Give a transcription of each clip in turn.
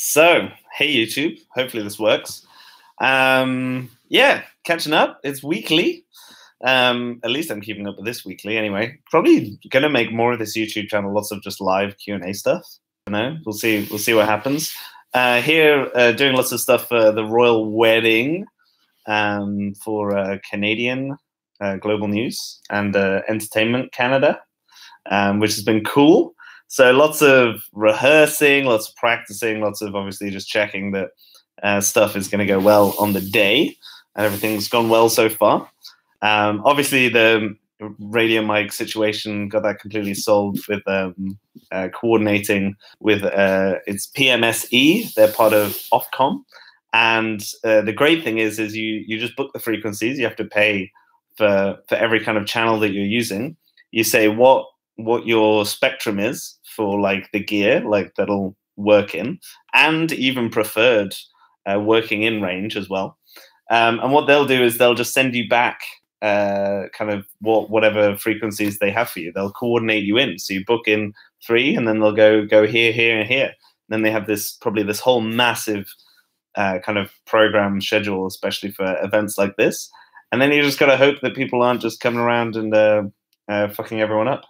So, hey YouTube, hopefully this works. Yeah, catching up. It's weekly. At least I'm keeping up with this weekly anyway. Probably gonna make more of this YouTube channel, lots of just live Q&A stuff. You know, we'll see what happens. Here, doing lots of stuff for the royal wedding for Canadian Global News and Entertainment Canada, which has been cool. So lots of rehearsing, lots of practicing, lots of obviously just checking that stuff is going to go well on the day, and everything's gone well so far. Obviously, the radio mic situation got that completely solved with coordinating with it's PMSE. They're part of Ofcom, and the great thing is you just book the frequencies. You have to pay for every kind of channel that you're using. You say what your spectrum is for like the gear, like that'll work in, and even preferred working in range as well. And what they'll do is they'll just send you back kind of whatever frequencies they have for you. They'll coordinate you in. So you book in 3, and then they'll go here, here, and here. And then they have probably this whole massive kind of program schedule, especially for events like this. And then you just got to hope that people aren't just coming around and fucking everyone up.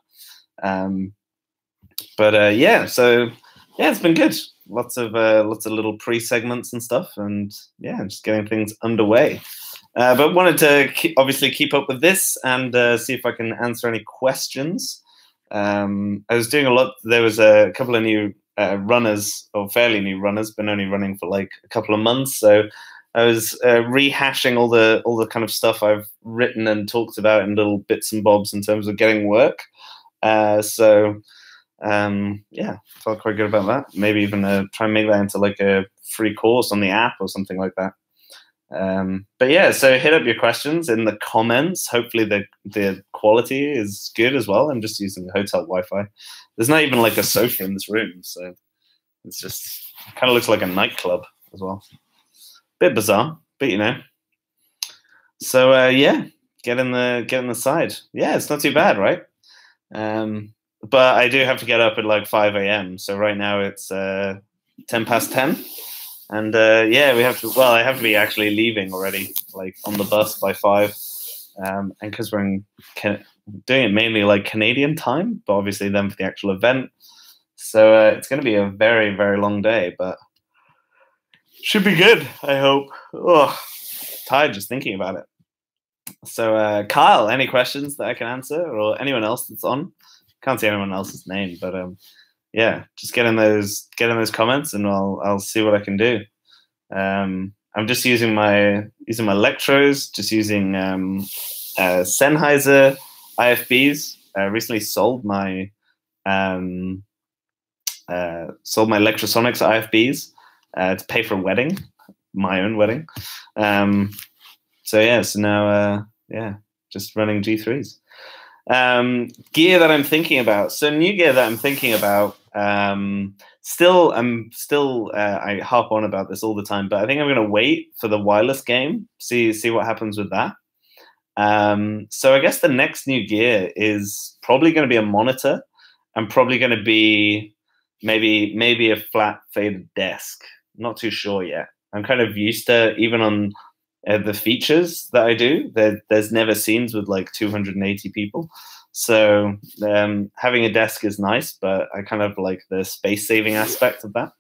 Yeah, so yeah, it's been good. Lots of little pre-segments and stuff, and yeah, just getting things underway. But wanted to obviously keep up with this and see if I can answer any questions. I was doing a lot. There was a couple of new runners, or fairly new runners, been only running for like a couple of months. So I was rehashing all the kind of stuff I've written and talked about in little bits and bobs in terms of getting work. Yeah, felt quite good about that. Maybe even try and make that into like a free course on the app or something like that. But yeah, so hit up your questions in the comments. Hopefully the quality is good as well. I'm just using hotel Wi-Fi. There's not even like a sofa in this room, so it's just kind of looks like a nightclub as well. Bit bizarre, but you know. So yeah, get in the side. Yeah, it's not too bad, right? But I do have to get up at like 5 a.m. So right now it's 10 past 10. And yeah, we have to. Well, I have to be actually leaving already, like on the bus by 5, and because we're doing it mainly like Canadian time, but obviously then for the actual event. So it's going to be a very, very long day, but should be good. I hope. Oh, tired just thinking about it. So Kyle, any questions that I can answer, or anyone else that's on? Can't see anyone else's name, but yeah, just get in those comments, and I'll see what I can do. I'm just using my electros, just using Sennheiser IFBs. I recently sold my Electrosonics IFBs to pay for a wedding, my own wedding. So yeah, so now yeah, just running G3s. Gear that I'm thinking about. So new gear that I'm thinking about. I harp on about this all the time, but I think I'm going to wait for the wireless game. See what happens with that. So I guess the next new gear is probably going to be a monitor. I'm probably going to be maybe a flat faded desk. Not too sure yet. I'm kind of used to, even on the features that I do, there's never scenes with like 280 people. So having a desk is nice, but I kind of like the space saving aspect of that.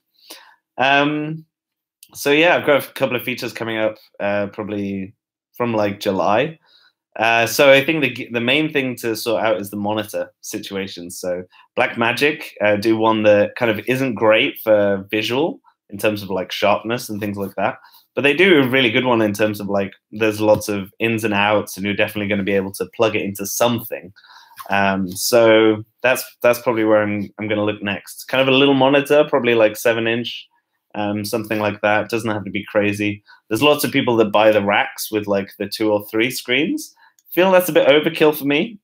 So yeah, I've got a couple of features coming up probably from like July. So I think the main thing to sort out is the monitor situation. So Blackmagic do one that kind of isn't great for visual in terms of like sharpness and things like that. But they do a really good one in terms of like there's lots of ins and outs, and you're definitely going to be able to plug it into something. So that's probably where I'm going to look next. Kind of a little monitor, probably like 7-inch, something like that. Doesn't have to be crazy. There's lots of people that buy the racks with like the 2 or 3 screens. Feel that's a bit overkill for me.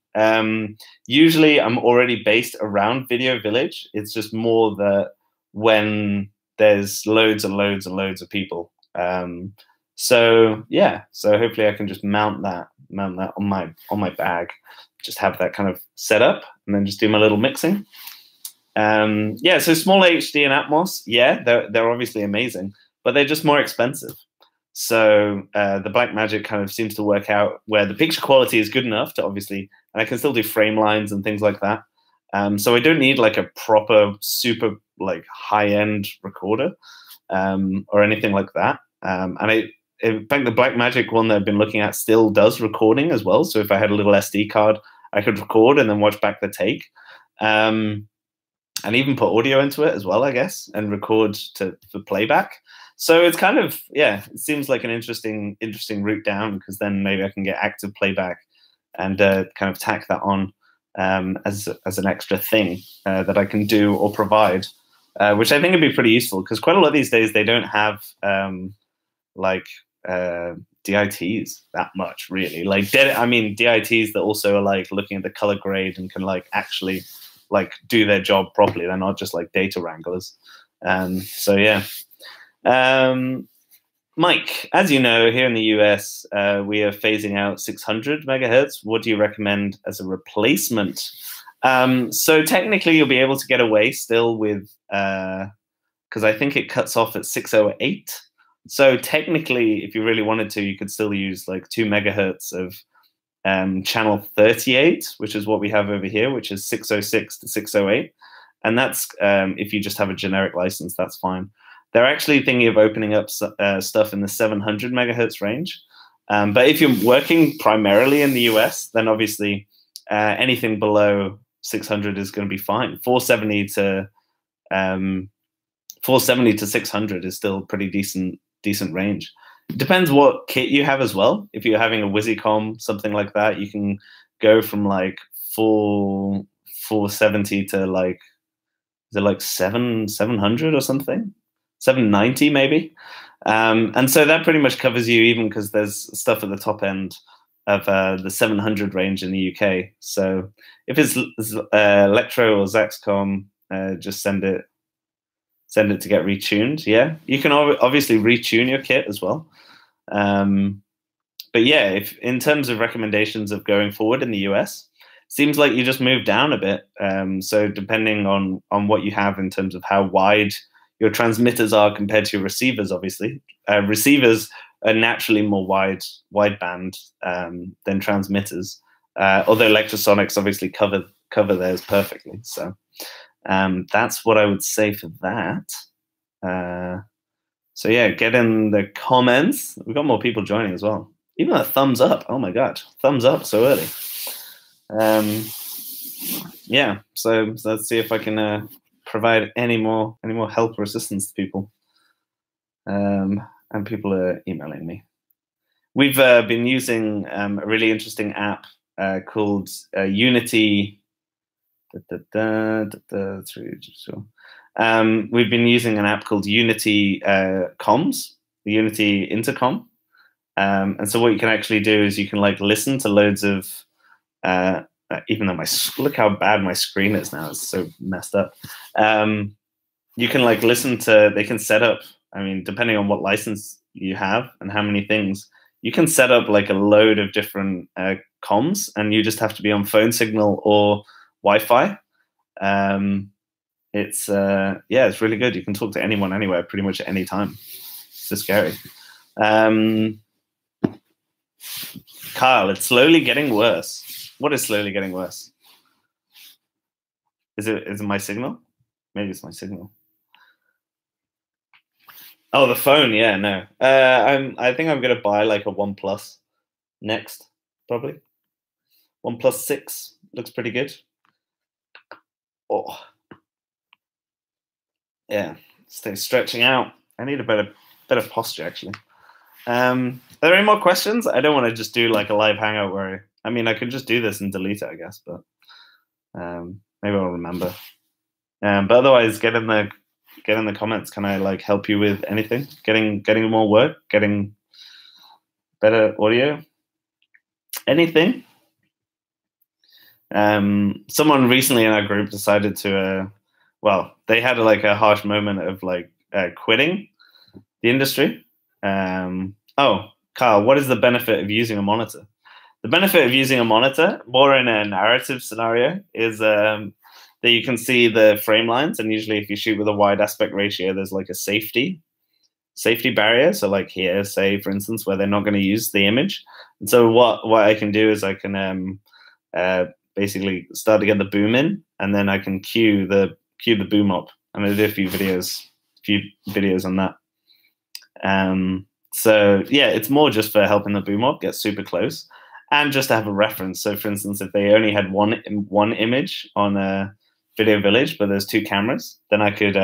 Usually I'm already based around Video Village. It's just more that when there's loads and loads and loads of people. So yeah, so hopefully I can just mount that on my bag, just have that kind of set up, and then just do my little mixing. Yeah, so small HD and Atmos, yeah, they're obviously amazing, but they're just more expensive. So the Blackmagic kind of seems to work out where the picture quality is good enough to obviously, and I can still do frame lines and things like that. So I don't need like a proper super like high-end recorder or anything like that. In fact, the Blackmagic one that I've been looking at still does recording as well. So if I had a little SD card, I could record and then watch back the take. And even put audio into it as well, I guess, and record for playback. So it's kind of, yeah, it seems like an interesting route down, because then maybe I can get active playback and kind of tack that on as an extra thing that I can do or provide, which I think would be pretty useful, because quite a lot of these days they don't have DITs that much, really. Like, DITs that also are like looking at the color grade and can like actually like do their job properly. They're not just like data wranglers. So yeah. Mike, as you know, here in the US, we are phasing out 600 megahertz. What do you recommend as a replacement? So technically you'll be able to get away still with, because I think it cuts off at 608. So technically, if you really wanted to, you could still use like 2 megahertz of channel 38, which is what we have over here, which is 606 to 608. And that's, if you just have a generic license, that's fine. They're actually thinking of opening up stuff in the 700 megahertz range. But if you're working primarily in the US, then obviously anything below 600 is going to be fine. 470 to 600 is still pretty decent range. It depends what kit you have as well. If you're having a Wizicom, something like that, you can go from like 470 to like, is it like 700 or something? 790 maybe. And so that pretty much covers you, even because there's stuff at the top end of the 700 range in the UK. So if it's Electro or Zaxcom, just send it to get retuned. Yeah, you can obviously retune your kit as well. But yeah, if in terms of recommendations of going forward in the US, seems like you just move down a bit. So depending on what you have in terms of how wide your transmitters are compared to your receivers, obviously. Receivers are naturally more wideband than transmitters, although Electrosonics obviously cover theirs perfectly. So that's what I would say for that. So yeah, get in the comments. We've got more people joining as well. Even a thumbs up. Oh my God, thumbs up so early. Yeah, so let's see if I can provide any more help or assistance to people. And people are emailing me. We've been using a really interesting app called Unity. We've been using an app called Unity Comms, the Unity Intercom. And so what you can actually do is you can like listen to loads of, even though look how bad my screen is now, it's so messed up. You can like listen to, they can set up, I mean, depending on what license you have and how many things, you can set up like a load of different comms, and you just have to be on phone signal or Wi-Fi. It's really good. You can talk to anyone, anywhere, pretty much at any time. It's just scary. Kyle, it's slowly getting worse. What is slowly getting worse? Is it my signal? Maybe it's my signal. Oh, the phone. Yeah, no. I think I'm gonna buy like a OnePlus next, probably. OnePlus 6 looks pretty good. Oh, yeah. Stay stretching out. I need a better posture, actually. Are there any more questions? I don't want to just do like a live hangout where I could just do this and delete it, I guess, but maybe I'll remember. But otherwise, get in the comments. Can I like help you with anything? Getting more work, getting better audio, anything? Someone recently in our group decided to, they had like a harsh moment of like quitting the industry. Oh, Kyle, what is the benefit of using a monitor? The benefit of using a monitor, more in a narrative scenario, is that you can see the frame lines. And usually if you shoot with a wide aspect ratio, there's like a safety barrier. So like here, say for instance, where they're not going to use the image. And so what I can do is I can basically start to get the boom in, and then I can cue the boom up. And I did a few videos on that. So yeah, it's more just for helping the boom up get super close, and just to have a reference. So for instance, if they only had one image on a Video Village, but there's two cameras, then I could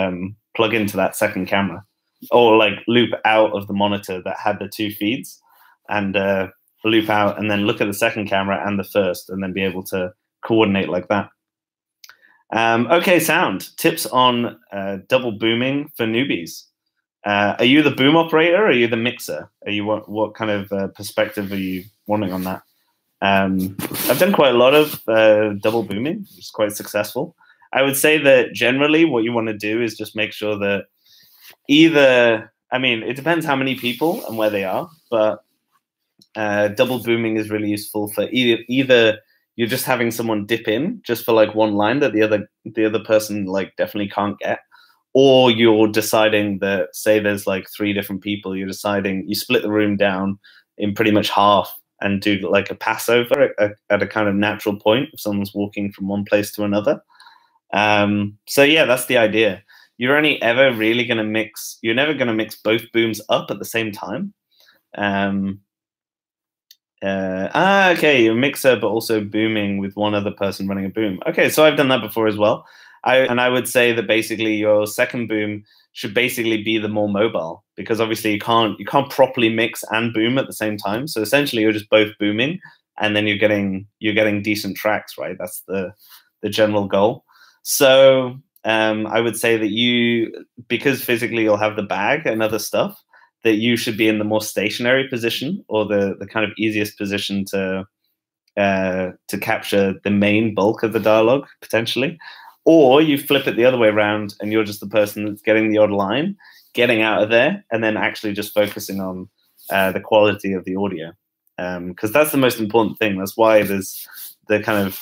plug into that second camera, or like loop out of the monitor that had the two feeds, and loop out and then look at the second camera and the first, and then be able to coordinate like that. Okay, sound tips on double booming for newbies. Are you the boom operator, or are you the mixer? Are you what kind of perspective are you wanting on that? I've done quite a lot of double booming, which is quite successful. I would say that generally what you want to do is just make sure that either, I mean, it depends how many people and where they are, but double booming is really useful for either you're just having someone dip in just for like one line that the other person like definitely can't get, or you're deciding that, say there's like 3 different people, you're deciding you split the room down in pretty much half and do like a passover at a kind of natural point if someone's walking from one place to another. So yeah, that's the idea. You're only ever really going to mix, you're never going to mix both booms up at the same time. Okay, you're a mixer, but also booming with one other person running a boom. Okay, so I've done that before as well. I would say that basically your second boom should basically be the more mobile, because obviously you can't properly mix and boom at the same time. So essentially you're just both booming, and then you're getting decent tracks, right? That's the general goal. So I would say that because physically you'll have the bag and other stuff, that you should be in the more stationary position, or the kind of easiest position to capture the main bulk of the dialogue potentially. Or you flip it the other way around, and you're just the person that's getting the odd line, getting out of there, and then actually just focusing on the quality of the audio, because that's the most important thing. That's why there's the kind of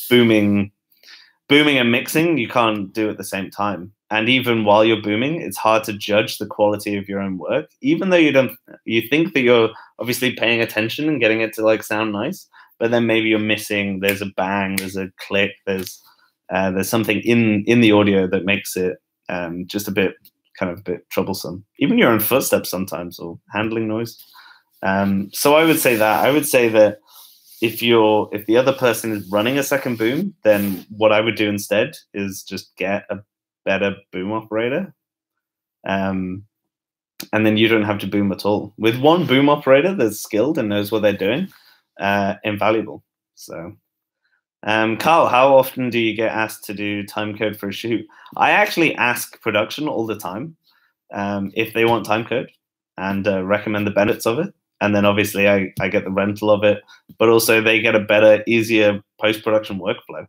booming and mixing you can't do at the same time. And even while you're booming, it's hard to judge the quality of your own work, even though you think that you're obviously paying attention and getting it to like sound nice, but then maybe you're missing, there's a bang, there's a click, there's something in the audio that makes it just a bit troublesome. Even your own footsteps sometimes, or handling noise. So I would say that if the other person is running a second boom, then what I would do instead is just get a better boom operator. And then you don't have to boom at all. With one boom operator that's skilled and knows what they're doing, invaluable. So, Carl, how often do you get asked to do time code for a shoot? I actually ask production all the time if they want time code, and recommend the benefits of it. And then obviously I get the rental of it, but also they get a better, easier post-production workflow.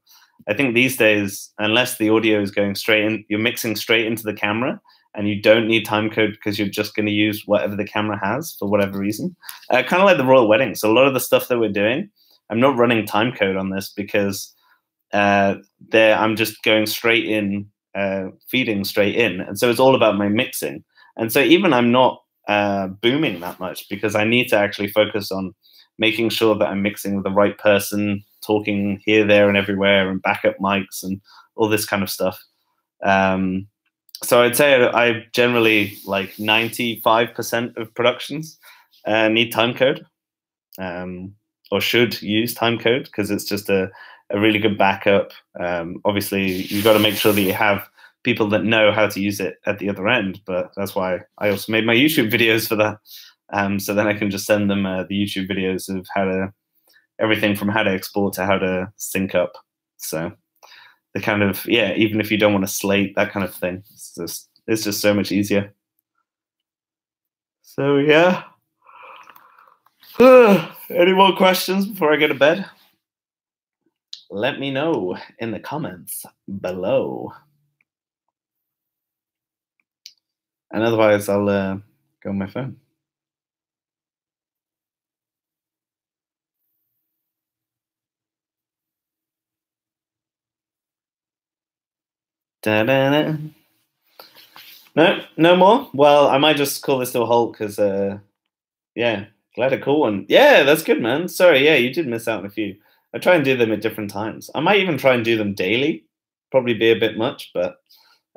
I think these days, unless the audio is going straight in, you're mixing straight into the camera, and you don't need time code because you're just going to use whatever the camera has for whatever reason. Kind of like the royal wedding. So a lot of the stuff that we're doing, I'm not running time code on this because I'm just going straight in, feeding straight in. And so it's all about my mixing. And so even I'm not booming that much, because I need to actually focus on making sure that I'm mixing with the right person, talking here, there, and everywhere, and backup mics and all this kind of stuff. So I'd say I generally, like 95% of productions need time code, or should use time code, because it's just a really good backup. Obviously, you've got to make sure that you have people that know how to use it at the other end, but that's why I also made my YouTube videos for that. So then I can just send them the YouTube videos of everything from how to export to how to sync up. So the kind of, yeah, even if you don't want to slate, that kind of thing, it's just so much easier. So yeah. Any more questions before I go to bed? Let me know in the comments below. And otherwise, I'll go on my phone. Da-da-da. No more. Well, I might just call this to a halt because, yeah, glad a cool one. Yeah, that's good, man. Sorry, yeah, you did miss out on a few. I try and do them at different times. I might even try and do them daily. Probably be a bit much, but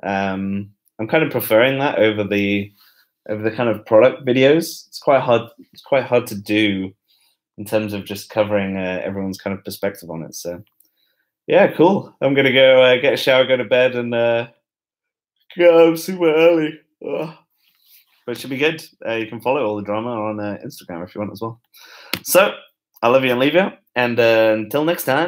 I'm kind of preferring that over the kind of product videos. It's quite hard. It's quite hard to do in terms of just covering everyone's kind of perspective on it. So yeah, cool. I'm gonna go get a shower, go to bed, and go super early. Ugh. But it should be good. You can follow all the drama on Instagram if you want as well. So I love you and leave you. And until next time.